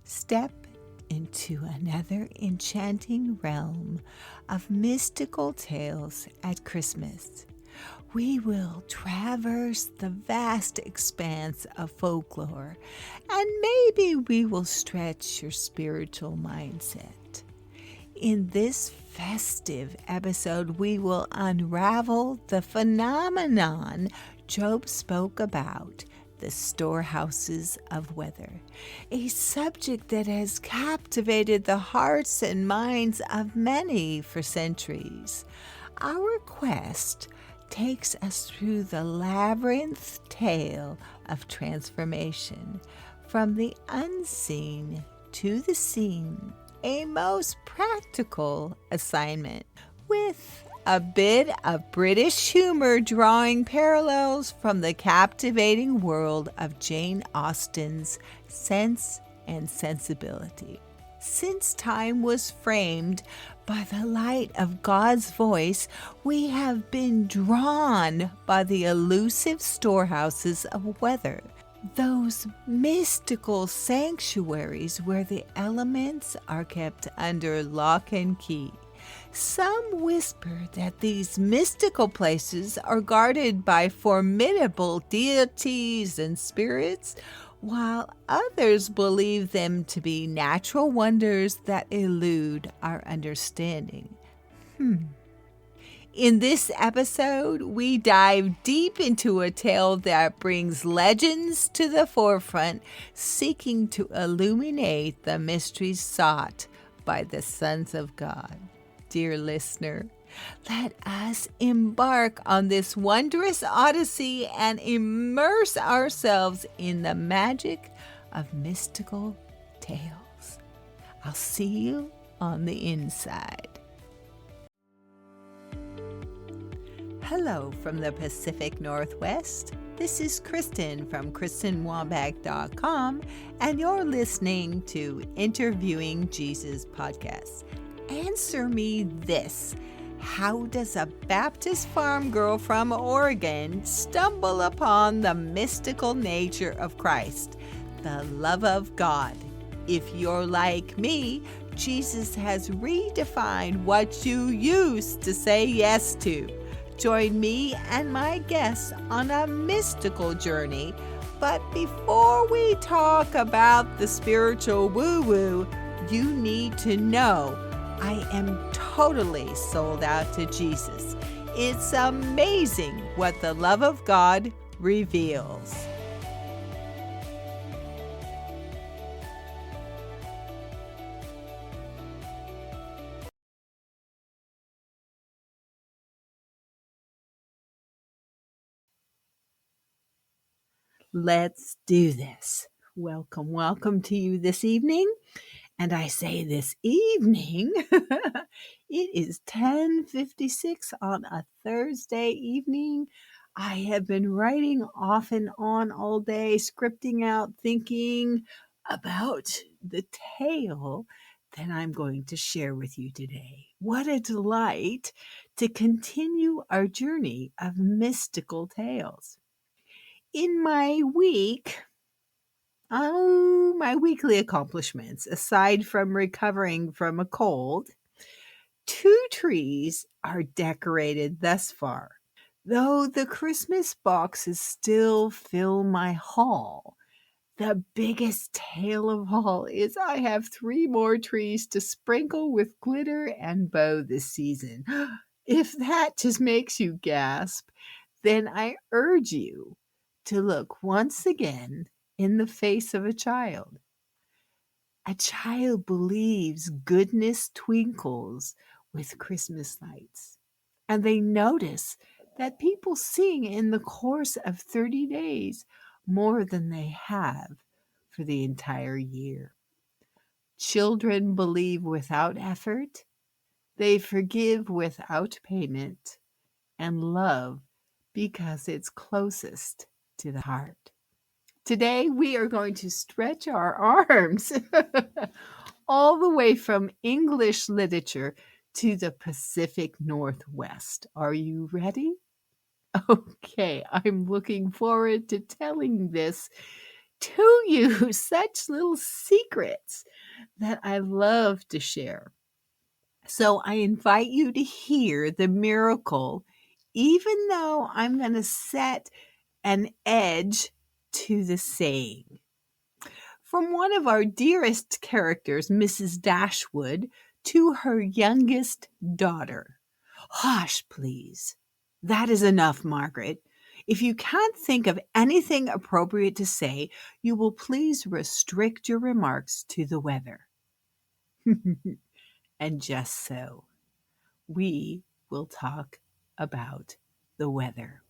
Step into another enchanting realm of mystical tales at Christmas. We will traverse the vast expanse of folklore, and maybe we will stretch your spiritual mindset. In this festive episode, we will unravel the phenomenon Job spoke about, the storehouses of weather, a subject that has captivated the hearts and minds of many for centuries. Our quest takes us through the labyrinth tale of transformation, from the unseen to the seen, a most practical assignment, with a bit of British humor drawing parallels from the captivating world of Jane Austen's Sense and Sensibility. Since time was framed by the light of God's voice, we have been drawn by the elusive storehouses of weather, those mystical sanctuaries where the elements are kept under lock and key. Some whisper that these mystical places are guarded by formidable deities and spirits, while others believe them to be natural wonders that elude our understanding. In this episode, we dive deep into a tale that brings legends to the forefront, seeking to illuminate the mysteries sought by the sons of God. Dear listener, let us embark on this wondrous odyssey and immerse ourselves in the magic of mystical tales. I'll see you on the inside. Hello from the Pacific Northwest. This is Kristen from KristenWambach.com, and you're listening to Interviewing Jesus podcast. Answer me this. How does a Baptist farm girl from Oregon stumble upon the mystical nature of Christ, the love of God? If you're like me, Jesus has redefined what you used to say yes to. Join me and my guests on a mystical journey. But before we talk about the spiritual woo-woo, you need to know I am totally sold out to Jesus. It's amazing what the love of God reveals. Let's do this. Welcome to you this evening. And I say this evening, it is 10:56 on a Thursday evening. I have been writing off and on all day, scripting out, thinking about the tale that I'm going to share with you today. What a delight to continue our journey of mystical tales. In my weekly accomplishments, aside from recovering from a cold, 2 trees are decorated thus far. Though the Christmas boxes still fill my hall, the biggest tale of all is I have 3 more trees to sprinkle with glitter and bow this season. If that just makes you gasp, then I urge you to look once again in the face of a child. A child believes goodness twinkles with Christmas lights, and they notice that people sing in the course of 30 days more than they have for the entire year. Children believe without effort, they forgive without payment, and love because it's closest to the heart. Today, we are going to stretch our arms all the way from English literature to the Pacific Northwest. Are you ready? Okay, I'm looking forward to telling this to you such little secrets that I love to share. So I invite you to hear the miracle, even though I'm going to set an edge to the saying. From one of our dearest characters, Mrs. Dashwood, to her youngest daughter. Hush, please. That is enough, Margaret. If you can't think of anything appropriate to say, you will please restrict your remarks to the weather. And just so, we will talk about the weather.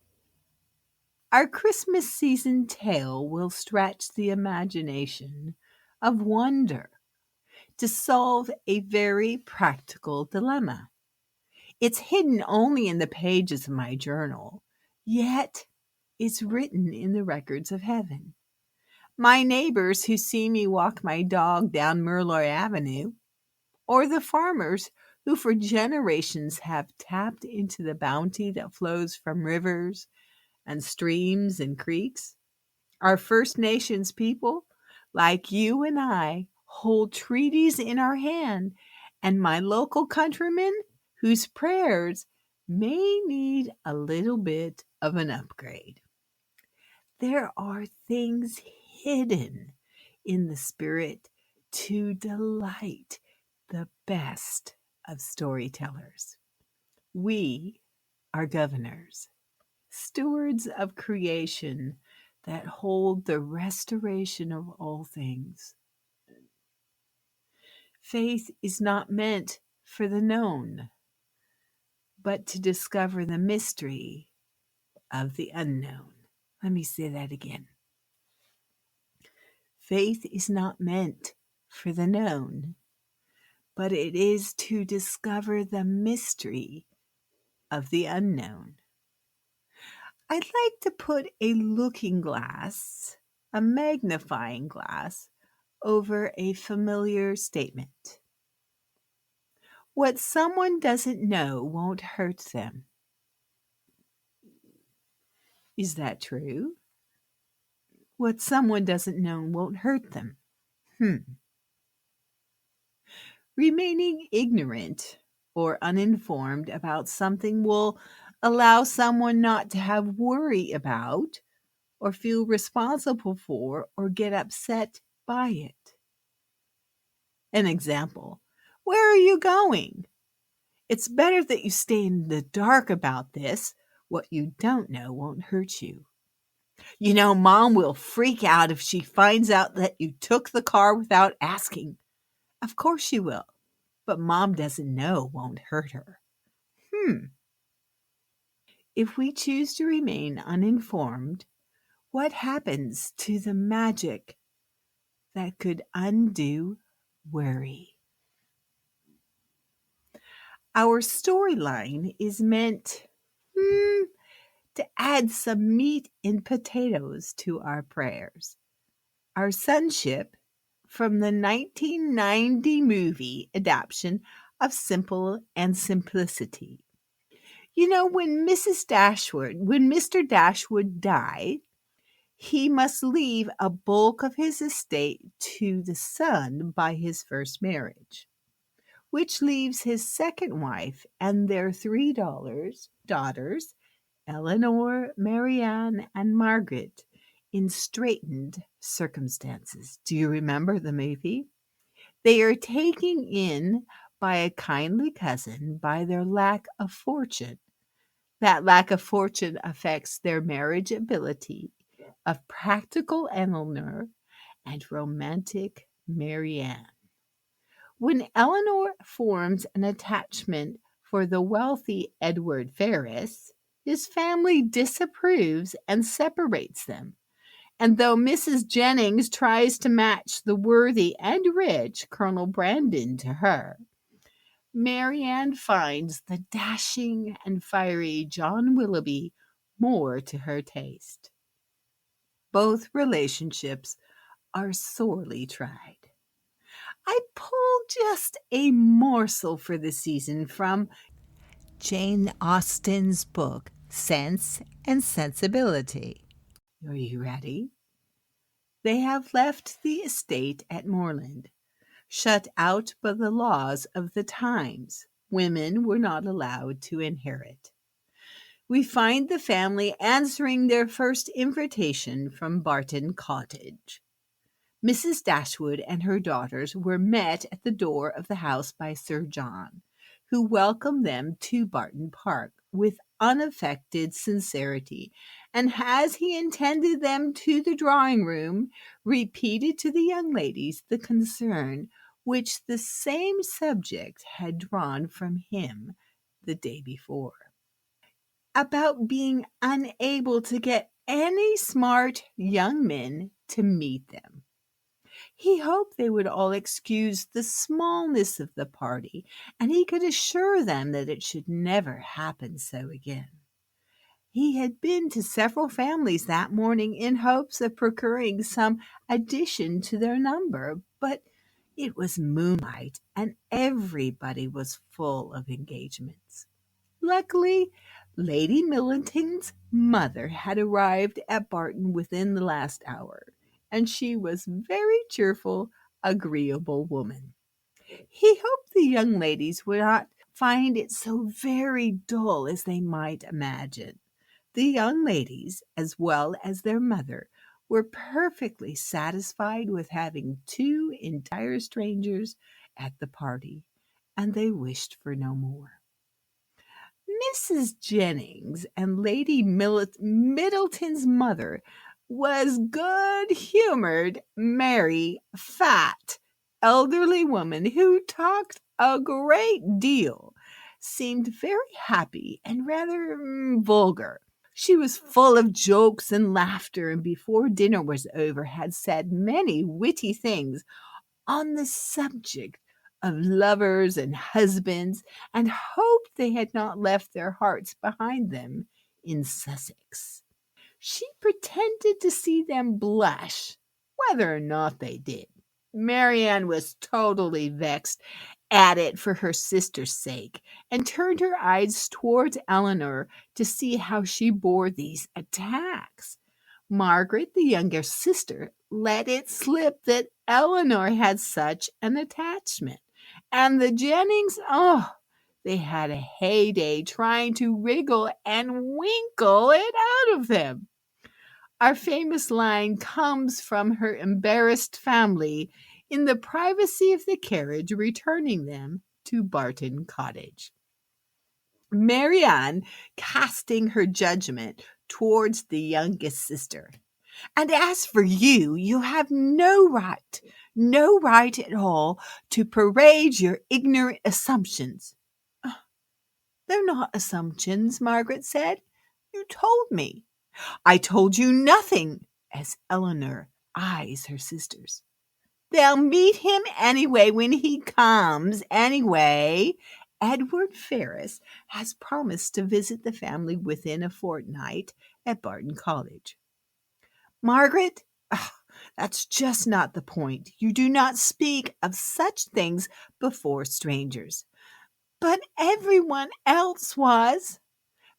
Our Christmas season tale will stretch the imagination of wonder to solve a very practical dilemma. It's hidden only in the pages of my journal, yet it's written in the records of heaven. My neighbors who see me walk my dog down Merloy Avenue, or the farmers who for generations have tapped into the bounty that flows from rivers and streams and creeks, our First Nations people, like you and I, hold treaties in our hand, and my local countrymen whose prayers may need a little bit of an upgrade. There are things hidden in the spirit to delight the best of storytellers. We are governors, stewards of creation that hold the restoration of all things. Faith is not meant for the known, but to discover the mystery of the unknown. Let me say that again. Faith is not meant for the known, but it is to discover the mystery of the unknown. I'd like to put a looking glass, a magnifying glass, over a familiar statement. What someone doesn't know won't hurt them. Is that true? What someone doesn't know won't hurt them. Remaining ignorant or uninformed about something will allow someone not to have worry about or feel responsible for or get upset by it. An example: where are you going? It's better that you stay in the dark about this. What you don't know won't hurt you. You know, Mom will freak out if she finds out that you took the car without asking. Of course she will, but Mom doesn't know won't hurt her. If we choose to remain uninformed, what happens to the magic that could undo worry? Our storyline is meant to add some meat and potatoes to our prayers. Our sonship from the 1990 movie adaptation of Simple and Simplicity. You know, when Mr. Dashwood died, he must leave a bulk of his estate to the son by his first marriage, which leaves his second wife and their three daughters, Eleanor, Marianne, and Margaret, in straitened circumstances. Do you remember the movie? They are taken in by a kindly cousin by their lack of fortune. That lack of fortune affects their marriage ability of practical Eleanor and romantic Marianne. When Eleanor forms an attachment for the wealthy Edward Ferrars, his family disapproves and separates them. And though Mrs. Jennings tries to match the worthy and rich Colonel Brandon to her, Marianne finds the dashing and fiery John Willoughby more to her taste. Both relationships are sorely tried. I pulled just a morsel for the season from Jane Austen's book, Sense and Sensibility. Are you ready? they have left the estate at Moorland. Shut out by the laws of the times, women were not allowed to inherit. We find the family answering their first invitation from Barton Cottage. Mrs. Dashwood and her daughters were met at the door of the house by Sir John, who welcomed them to Barton Park with unaffected sincerity, and as he attended them to the drawing room, repeated to the young ladies the concern which the same subject had drawn from him the day before, about being unable to get any smart young men to meet them. He hoped they would all excuse the smallness of the party, and he could assure them that it should never happen so again. He had been to several families that morning in hopes of procuring some addition to their number, but it was moonlight, and everybody was full of engagements. Luckily, Lady Millington's mother had arrived at Barton within the last hour, and she was a very cheerful, agreeable woman. He hoped the young ladies would not find it so very dull as they might imagine. The young ladies, as well as their mother, were perfectly satisfied with having two entire strangers at the party, and they wished for no more. Mrs. Jennings and Lady Middleton's mother was good-humored, merry, fat, elderly woman who talked a great deal, seemed very happy and rather vulgar. She was full of jokes and laughter, and before dinner was over had said many witty things on the subject of lovers and husbands, and hoped they had not left their hearts behind them in Sussex. She pretended to see them blush, whether or not they did. Marianne was totally vexed at it for her sister's sake, and turned her eyes towards Eleanor to see how she bore these attacks. Margaret, the younger sister, let it slip that Eleanor had such an attachment, and the Jennings, they had a heyday trying to wriggle and winkle it out of them. Our famous line comes from her embarrassed family in the privacy of the carriage returning them to Barton Cottage. Marianne casting her judgment towards the youngest sister. And as for you, you have no right at all to parade your ignorant assumptions. They're not assumptions, Margaret said. You told me. I told you nothing, as Eleanor eyes her sisters. They'll meet him anyway when he comes, anyway. Edward Ferrars has promised to visit the family within a fortnight at Barton College. Margaret, that's just not the point. You do not speak of such things before strangers. But everyone else was.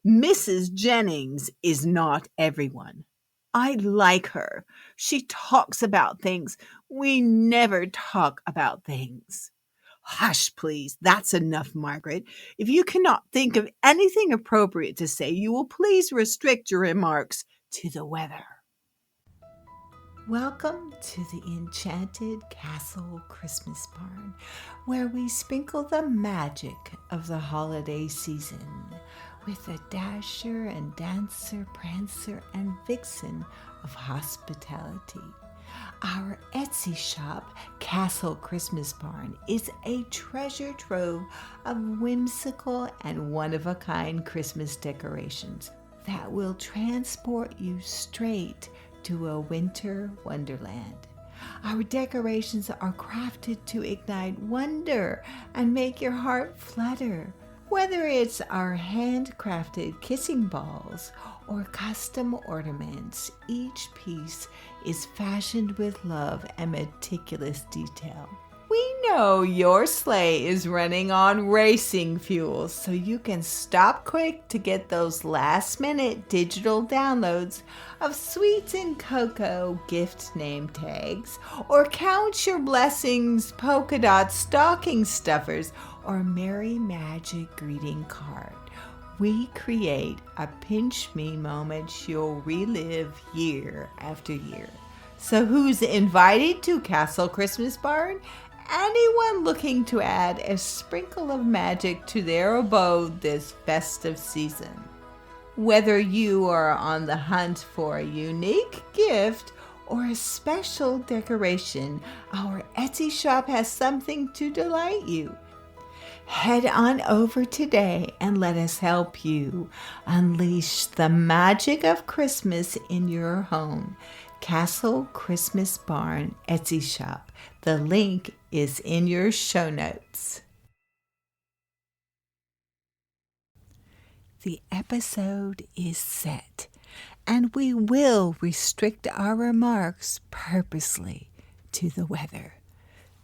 Mrs. Jennings is not everyone. I like her. She talks about things. We never talk about things. Hush, please. That's enough, Margaret. If you cannot think of anything appropriate to say, you will please restrict your remarks to the weather. Welcome to the Enchanted Castle Christmas Barn, where we sprinkle the magic of the holiday season with a dasher and dancer, prancer and vixen of hospitality. Our Etsy shop, Castle Christmas Barn, is a treasure trove of whimsical and one-of-a-kind Christmas decorations that will transport you straight to a winter wonderland. Our decorations are crafted to ignite wonder and make your heart flutter. Whether it's our handcrafted kissing balls or custom ornaments, each piece is fashioned with love and meticulous detail. We know your sleigh is running on racing fuel, so you can stop quick to get those last minute digital downloads of sweets and cocoa gift name tags, or count your blessings polka dot stocking stuffers, or merry magic greeting card. We create a pinch me moment you'll relive year after year. So, who's invited to Castle Christmas Barn? Anyone looking to add a sprinkle of magic to their abode this festive season. Whether you are on the hunt for a unique gift or a special decoration, our Etsy shop has something to delight you. Head on over today and let us help you unleash the magic of Christmas in your home. Castle Christmas Barn Etsy shop. The link is in your show notes. The episode is set, and we will restrict our remarks purposely to the weather,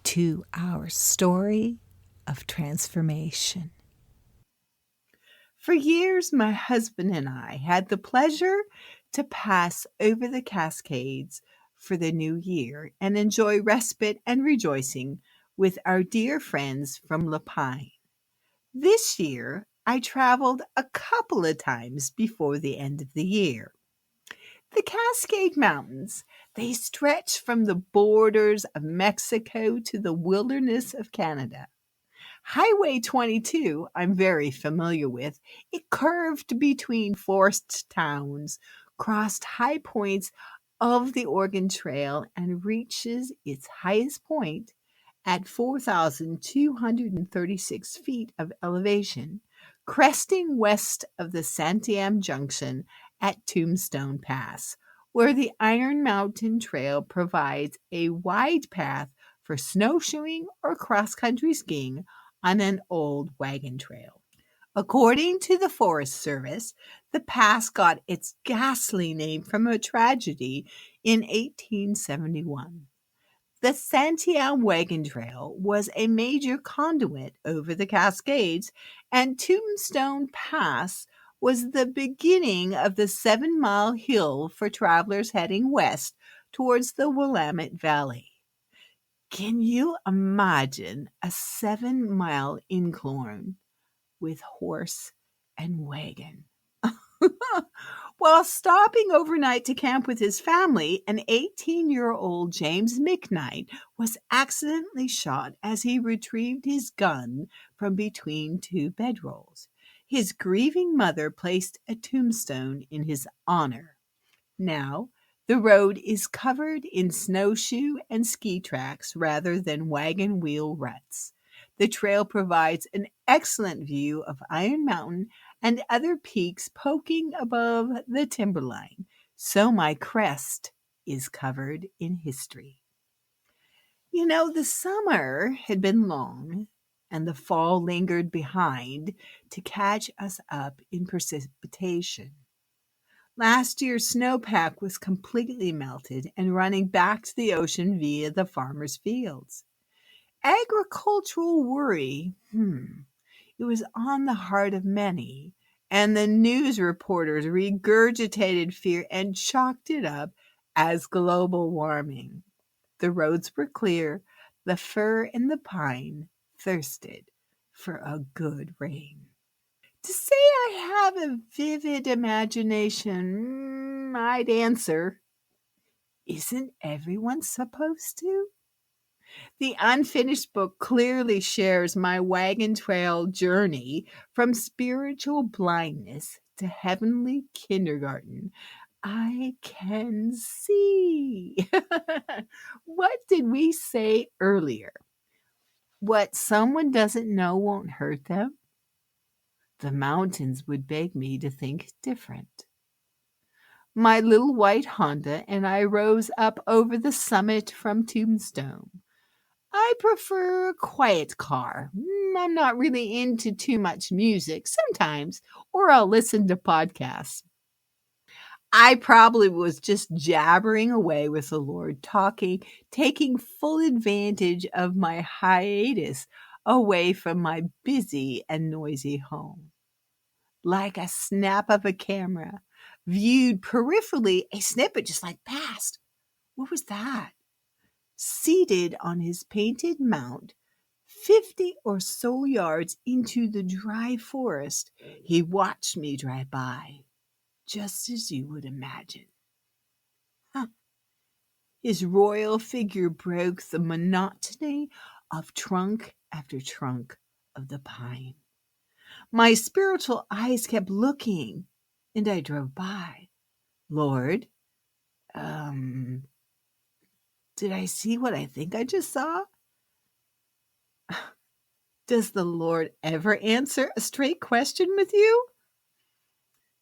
to our story of transformation. For years, my husband and I had the pleasure to pass over the Cascades for the new year and enjoy respite and rejoicing with our dear friends from Lapine. This year, I traveled a couple of times before the end of the year. The Cascade Mountains, they stretch from the borders of Mexico to the wilderness of Canada. Highway 22, I'm very familiar with. It curved between forest towns, crossed high points of the Oregon Trail, and reaches its highest point at 4,236 feet of elevation, cresting west of the Santiam Junction at Tombstone Pass, where the Iron Mountain Trail provides a wide path for snowshoeing or cross-country skiing on an old wagon trail. According to the Forest Service, the pass got its ghastly name from a tragedy in 1871. The Santiam Wagon Trail was a major conduit over the Cascades, and Tombstone Pass was the beginning of the 7-mile hill for travelers heading west towards the Willamette Valley. Can you imagine a 7-mile incline with horse and wagon? While stopping overnight to camp with his family, an 18-year-old James McKnight was accidentally shot as he retrieved his gun from between two bedrolls. His grieving mother placed a tombstone in his honor. Now, the road is covered in snowshoe and ski tracks rather than wagon wheel ruts. The trail provides an excellent view of Iron Mountain and other peaks poking above the timberline, so my crest is covered in history. You know, the summer had been long, and the fall lingered behind to catch us up in precipitation. Last year's snowpack was completely melted and running back to the ocean via the farmers' fields. Agricultural worry, it was on the heart of many, and the news reporters regurgitated fear and chalked it up as global warming. The roads were clear, the fir and the pine thirsted for a good rain. To say I have a vivid imagination, I'd answer, isn't everyone supposed to? The unfinished book clearly shares my wagon trail journey from spiritual blindness to heavenly kindergarten. I can see. What did we say earlier? What someone doesn't know won't hurt them? The mountains would beg me to think different. My little white Honda and I rose up over the summit from Tombstone. I prefer a quiet car. I'm not really into too much music sometimes, or I'll listen to podcasts. I probably was just jabbering away with the Lord, talking, taking full advantage of my hiatus away from my busy and noisy home. Like a snap of a camera, viewed peripherally, a snippet just like passed. What was that? Seated on his painted mount, 50 or so yards into the dry forest, he watched me drive by, just as you would imagine. Huh. His royal figure broke the monotony of trunk after trunk of the pine. My spiritual eyes kept looking, and I drove by. Lord, um, did I see what I think I just saw? Does the Lord ever answer a straight question with you?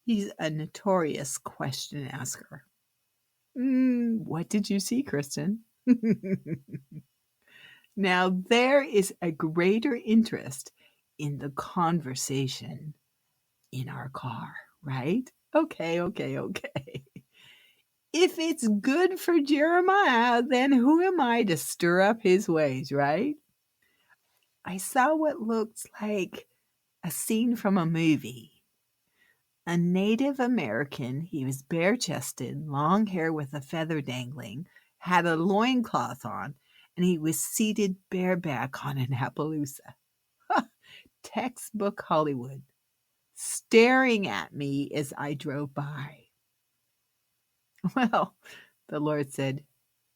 He's a notorious question asker. What did you see, Kristen? Now, there is a greater interest in the conversation in our car, right? Okay. If it's good for Jeremiah, then who am I to stir up his ways, right? I saw what looked like a scene from a movie. A Native American, he was bare chested, long hair with a feather dangling, had a loincloth on, and he was seated bareback on an Appaloosa. Textbook Hollywood, staring at me as I drove by. Well, the Lord said,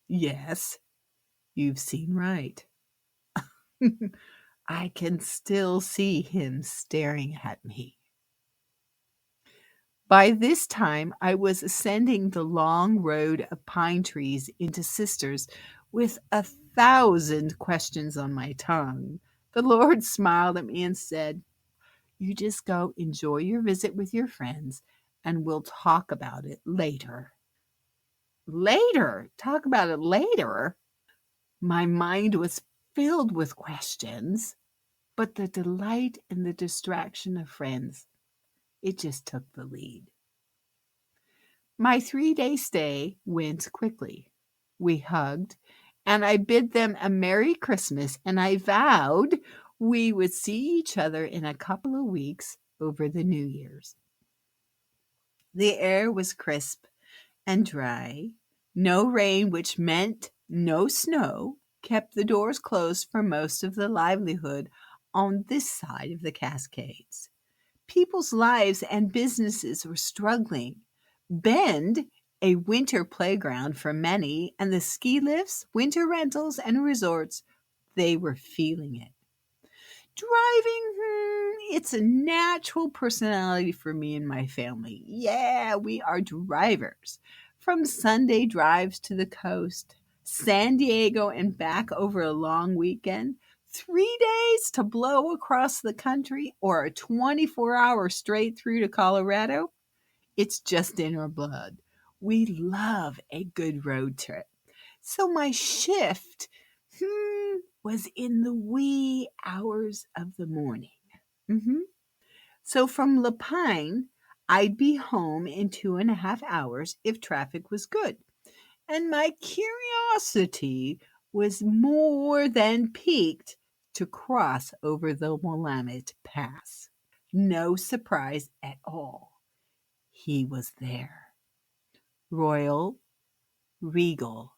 yes, you've seen right. I can still see him staring at me. By this time, I was ascending the long road of pine trees into Sisters with 1,000 questions on my tongue. The Lord smiled at me and said, you just go enjoy your visit with your friends, and we'll talk about it later. Later? Talk about it later? My mind was filled with questions, but the delight and the distraction of friends, it just took the lead. My 3-day stay went quickly. We hugged, and I bid them a Merry Christmas, and I vowed we would see each other in a couple of weeks over the New Year's. The air was crisp and dry. No rain, which meant no snow, kept the doors closed for most of the livelihood on this side of the Cascades. People's lives and businesses were struggling. Bend, a winter playground for many, and the ski lifts, winter rentals, and resorts, they were feeling it. Driving, it's a natural personality for me and my family. Yeah, we are drivers. From Sunday drives to the coast, San Diego and back over a long weekend, 3 days to blow across the country, or a 24-hour straight through to Colorado. It's just in our blood. We love a good road trip. So my shift was in the wee hours of the morning. Mhm. So from Lapine, I'd be home in 2.5 hours if traffic was good. And my curiosity was more than piqued to cross over the Willamette Pass. No surprise at all. He was there. Royal, regal.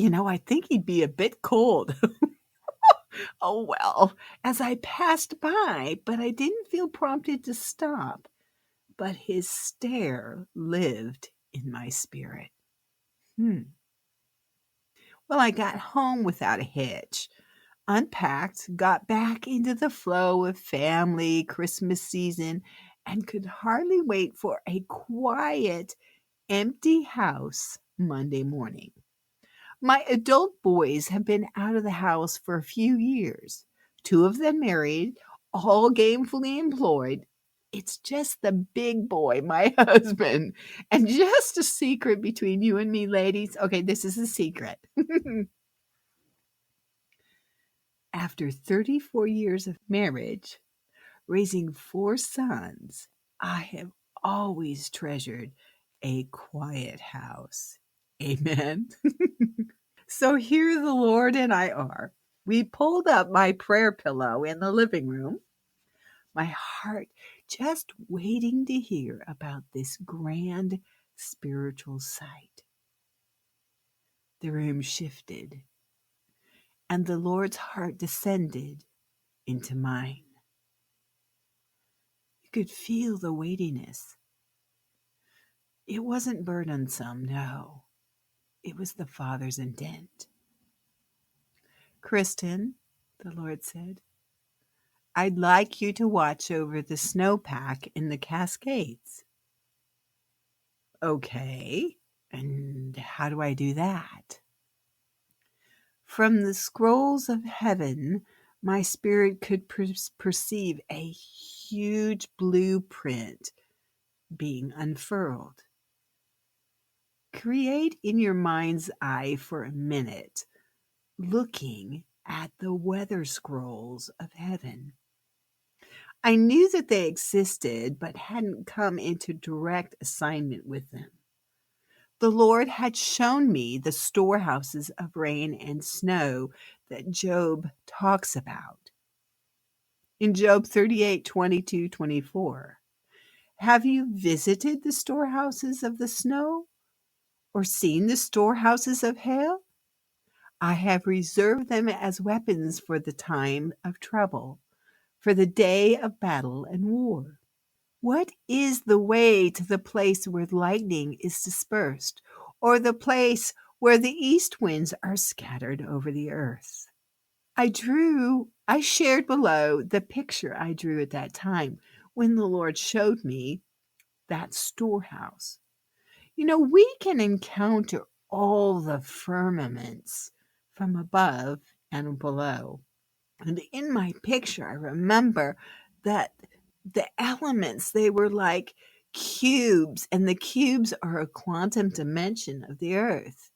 I think he'd be a bit cold. Oh, well, as I passed by, but I didn't feel prompted to stop. But his stare lived in my spirit. Well, I got home without a hitch, unpacked, got back into the flow of family, Christmas season, and could hardly wait for a quiet, empty house Monday morning. My adult boys have been out of the house for a few years. 2 of them married, all gainfully employed. It's just the big boy, my husband. And just a secret between you and me, ladies. Okay, this is a secret. After 34 years of marriage, raising 4 sons, I have always treasured a quiet house. Amen. So here the Lord and I are. We pulled up my prayer pillow in the living room, my heart just waiting to hear about this grand spiritual sight. The room shifted, and the Lord's heart descended into mine. You could feel the weightiness. It wasn't burdensome, no. It was the Father's intent. Kristen, the Lord said, I'd like you to watch over the snowpack in the Cascades. Okay, and how do I do that? From the scrolls of heaven, my spirit could perceive a huge blueprint being unfurled. Create in your mind's eye for a minute, looking at the weather scrolls of heaven. I knew that they existed, but hadn't come into direct assignment with them. The Lord had shown me the storehouses of rain and snow that Job talks about. In Job 38:22-24, have you visited the storehouses of the snow or seen the storehouses of hail? I have reserved them as weapons for the time of trouble, for the day of battle and war. What is the way to the place where lightning is dispersed, or the place where the east winds are scattered over the earth? I shared below the picture I drew at that time when the Lord showed me that storehouse. You know, we can encounter all the firmaments from above and below. And in my picture, I remember that the elements, they were like cubes, and the cubes are a quantum dimension of the earth.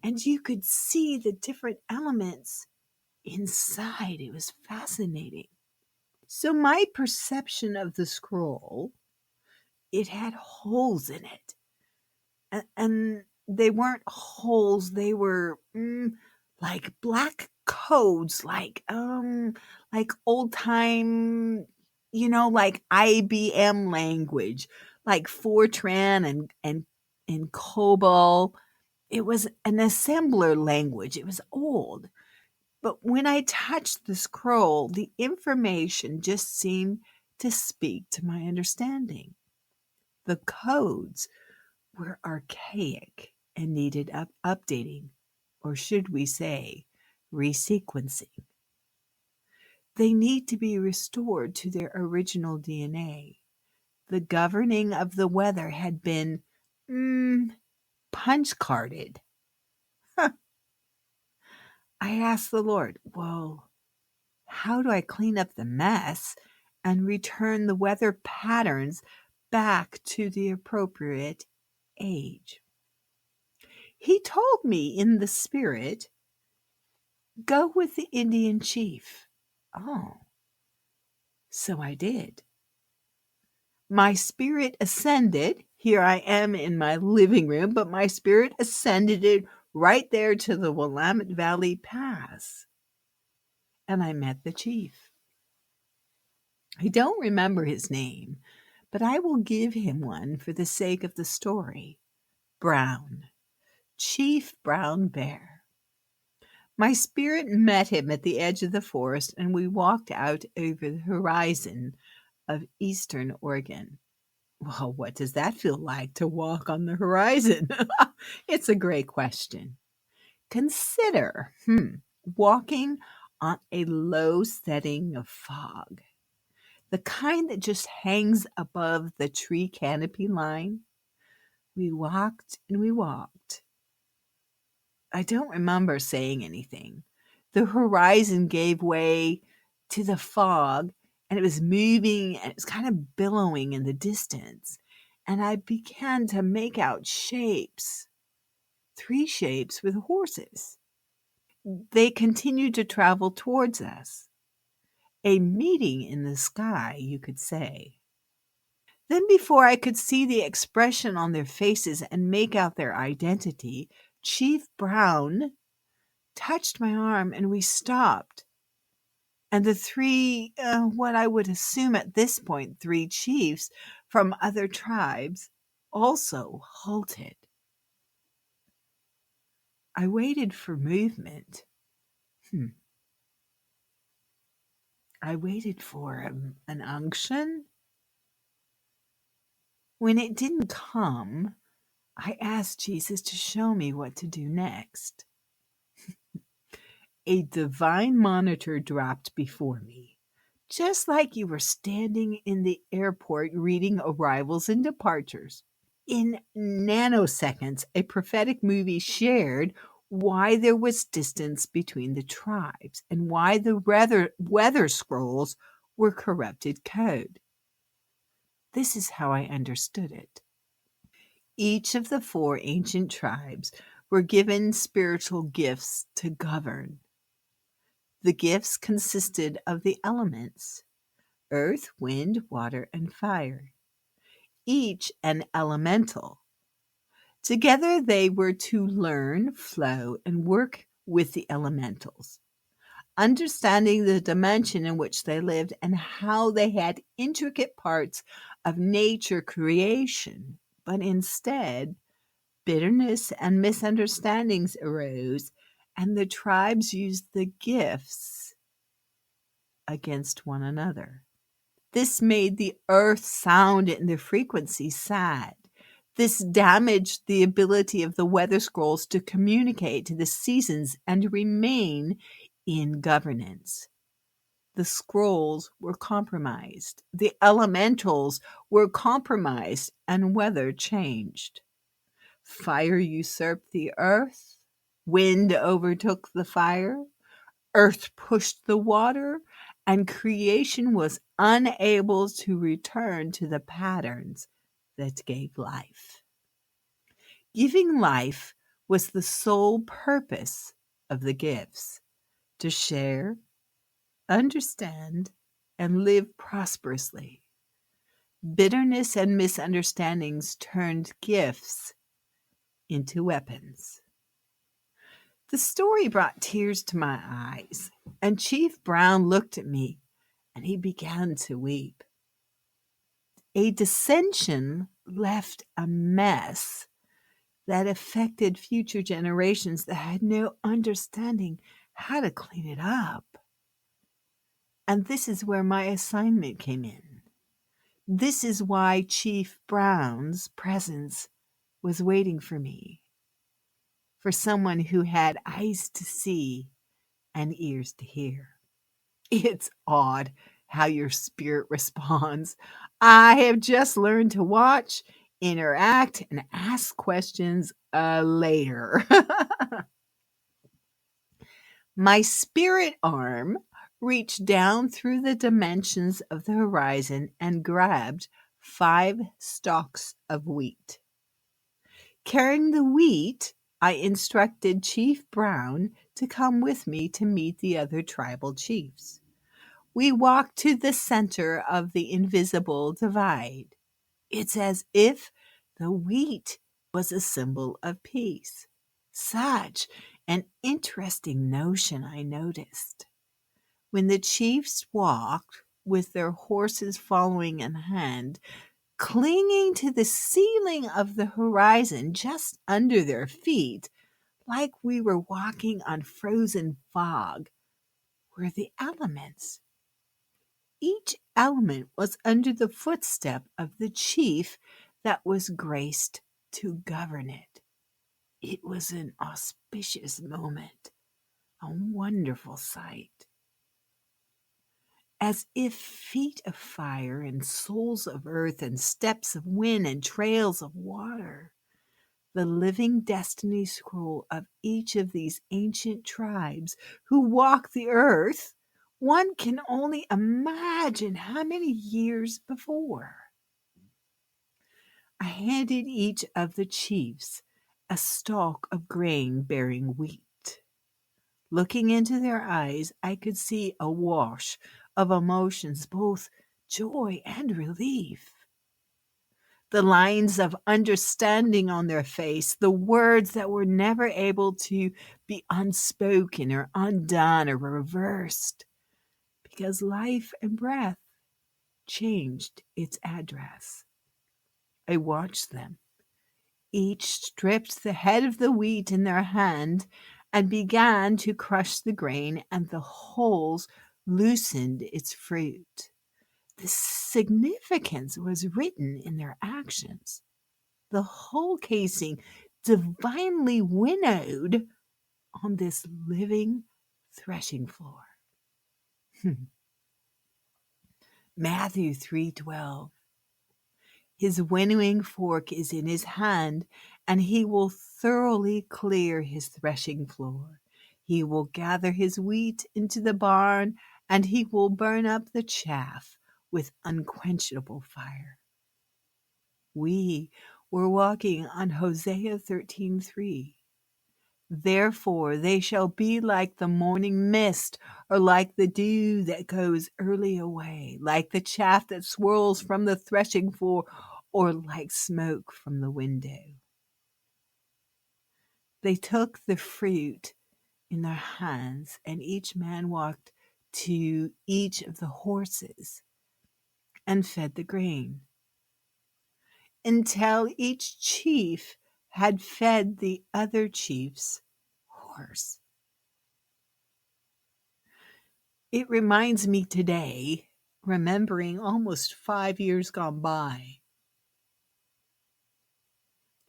And you could see the different elements inside. It was fascinating. So my perception of the scroll, it had holes in it. And they weren't holes, they were like black codes, like old time, like IBM language, like Fortran and COBOL. It was an assembler language. It was old. But when I touched the scroll, the information just seemed to speak to my understanding. The codes were archaic and needed updating, or should we say, resequencing. They need to be restored to their original DNA. The governing of the weather had been punch carded. Huh. I asked the Lord, well, how do I clean up the mess and return the weather patterns back to the appropriate age? He told me in the spirit, go with the Indian chief. Oh, so I did. My spirit ascended. Here I am in my living room, but my spirit ascended it right there to the Willamette Valley Pass. And I met the chief. I don't remember his name, but I will give him one for the sake of the story. Brown. Chief Brown Bear. My spirit met him at the edge of the forest, and we walked out over the horizon of eastern Oregon. Well, what does that feel like to walk on the horizon? It's a great question. Consider walking on a low setting of fog, the kind that just hangs above the tree canopy line. We walked and we walked. I don't remember saying anything. The horizon gave way to the fog, and it was moving and it was kind of billowing in the distance. And I began to make out shapes, 3 shapes with horses. They continued to travel towards us. A meeting in the sky, you could say. Then, before I could see the expression on their faces and make out their identity, Chief Brown touched my arm and we stopped. And the three, what I would assume at this point, three chiefs from other tribes also halted. I waited for movement. I waited for an unction. When it didn't come, I asked Jesus to show me what to do next. A divine monitor dropped before me, just like you were standing in the airport reading arrivals and departures. In nanoseconds, a prophetic movie shared why there was distance between the tribes and why the weather scrolls were corrupted code. This is how I understood it. Each of the four ancient tribes were given spiritual gifts to govern. The gifts consisted of the elements: earth, wind, water, and fire, each an elemental. Together they were to learn, flow, and work with the elementals, understanding the dimension in which they lived and how they had intricate parts of nature creation. But instead, bitterness and misunderstandings arose, and the tribes used the gifts against one another. This made the earth sound and the frequency sad. This damaged the ability of the weather scrolls to communicate to the seasons and remain in governance. The scrolls were compromised. The elementals were compromised, and weather changed. Fire usurped the earth. Wind overtook the fire. Earth pushed the water, and creation was unable to return to the patterns that gave life. Giving life was the sole purpose of the gifts: to share, understand, and live prosperously. Bitterness and misunderstandings turned gifts into weapons. The story brought tears to my eyes, and Chief Brown looked at me and he began to weep. A dissension left a mess that affected future generations that had no understanding how to clean it up. And this is where my assignment came in. This is why Chief Brown's presence was waiting for me, for someone who had eyes to see and ears to hear. It's odd how your spirit responds. I have just learned to watch, interact, and ask questions later. My spirit arm reached down through the dimensions of the horizon and grabbed 5 stalks of wheat. Carrying the wheat, I instructed Chief Brown to come with me to meet the other tribal chiefs. We walked to the center of the invisible divide. It's as if the wheat was a symbol of peace. Such an interesting notion, I noticed. When the chiefs walked, with their horses following in hand, clinging to the ceiling of the horizon just under their feet, like we were walking on frozen fog, were the elements. Each element was under the footstep of the chief that was graced to govern it. It was an auspicious moment, a wonderful sight. As if feet of fire and soles of earth and steps of wind and trails of water, the living destiny scroll of each of these ancient tribes who walk the earth, one can only imagine how many years before. I handed each of the chiefs a stalk of grain bearing wheat. Looking into their eyes, I could see a wash of emotions, both joy and relief. the lines of understanding on their face, the words that were never able to be unspoken or undone or reversed, because life and breath changed its address. I watched them. Each stripped the head of the wheat in their hand and began to crush the grain, and the holes loosened its fruit. The significance was written in their actions. The whole casing divinely winnowed on this living threshing floor. Matthew 3:12. His winnowing fork is in his hand, and he will thoroughly clear his threshing floor. He will gather his wheat into the barn, and he will burn up the chaff with unquenchable fire. We were walking on Hosea 13:3. Therefore they shall be like the morning mist, or like the dew that goes early away, like the chaff that swirls from the threshing floor, or like smoke from the window. They took the fruit in their hands, and each man walked to each of the horses and fed the grain, until each chief had fed the other chief's horse. It reminds me today, remembering almost 5 years gone by.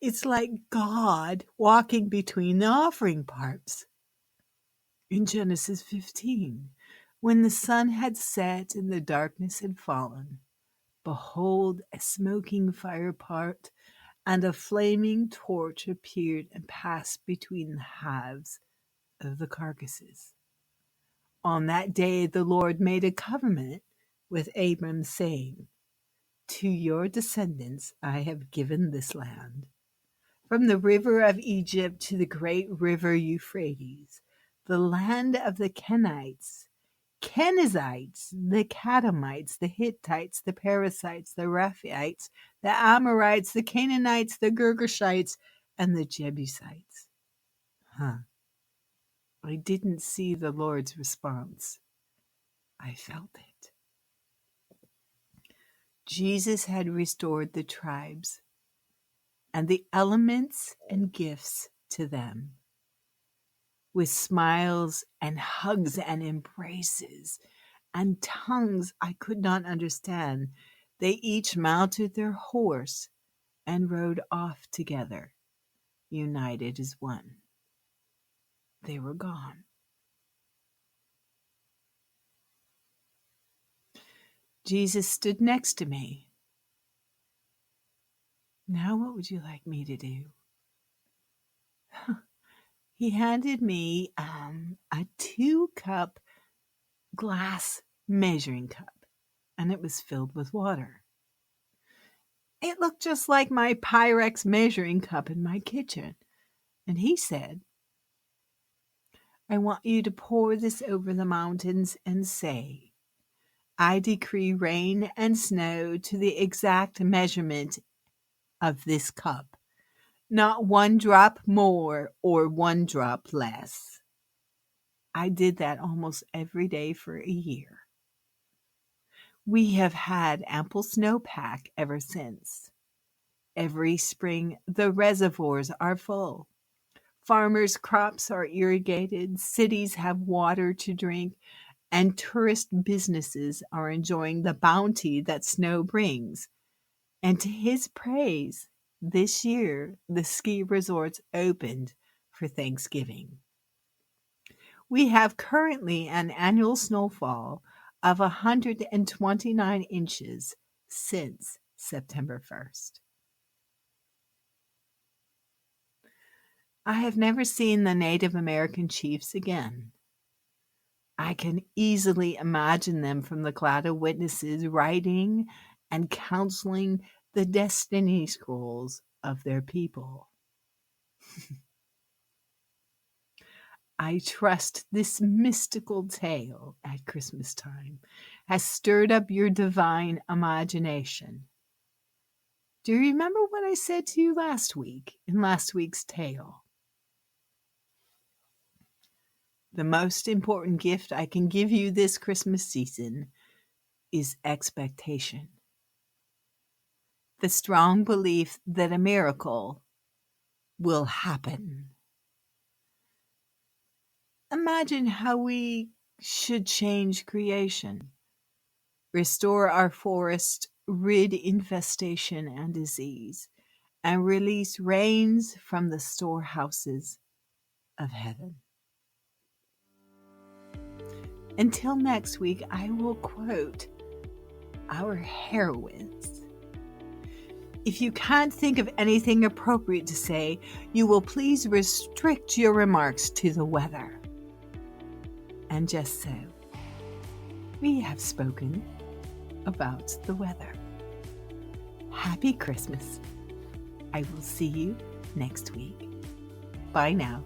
It's like God walking between the offering parts. In Genesis 15, when the sun had set and the darkness had fallen, behold, a smoking fire part and a flaming torch appeared and passed between the halves of the carcasses. On that day the Lord made a covenant with Abram, saying, to your descendants I have given this land, from the river of Egypt to the great river Euphrates, the land of the Kenites, Kenizzites, the Kadamites, the Hittites, the Perizzites, the Rephaites, the Amorites, the Canaanites, the Girgashites, and the Jebusites. I didn't see the Lord's response. I felt it. Jesus had restored the tribes and the elements and gifts to them, with smiles and hugs and embraces and tongues I could not understand. They each mounted their horse and rode off together, united as one. They were gone. Jesus stood next to me. Now what would you like me to do? He handed me a 2-cup glass measuring cup, and it was filled with water. It looked just like my Pyrex measuring cup in my kitchen. And he said, I want you to pour this over the mountains and say, I decree rain and snow to the exact measurement of this cup, not 1 drop more or 1 drop less. I did that almost every day for a year. We have had ample snowpack ever since. Every spring, the reservoirs are full. Farmers' crops are irrigated, cities have water to drink, and tourist businesses are enjoying the bounty that snow brings. And to his praise, this year, the ski resorts opened for Thanksgiving. We have currently an annual snowfall of 129 inches since September 1st. I have never seen the Native American chiefs again. I can easily imagine them from the cloud of witnesses writing and counseling the destiny scrolls of their people. I trust this mystical tale at Christmas time has stirred up your divine imagination. Do you remember what I said to you last week in last week's tale? The most important gift I can give you this Christmas season is expectation. The strong belief that a miracle will happen. Imagine how we should change creation, restore our forest, rid infestation and disease, and release rains from the storehouses of heaven. Until next week, I will quote our heroines. If you can't think of anything appropriate to say, you will please restrict your remarks to the weather. And just so, we have spoken about the weather. Happy Christmas. I will see you next week. Bye now.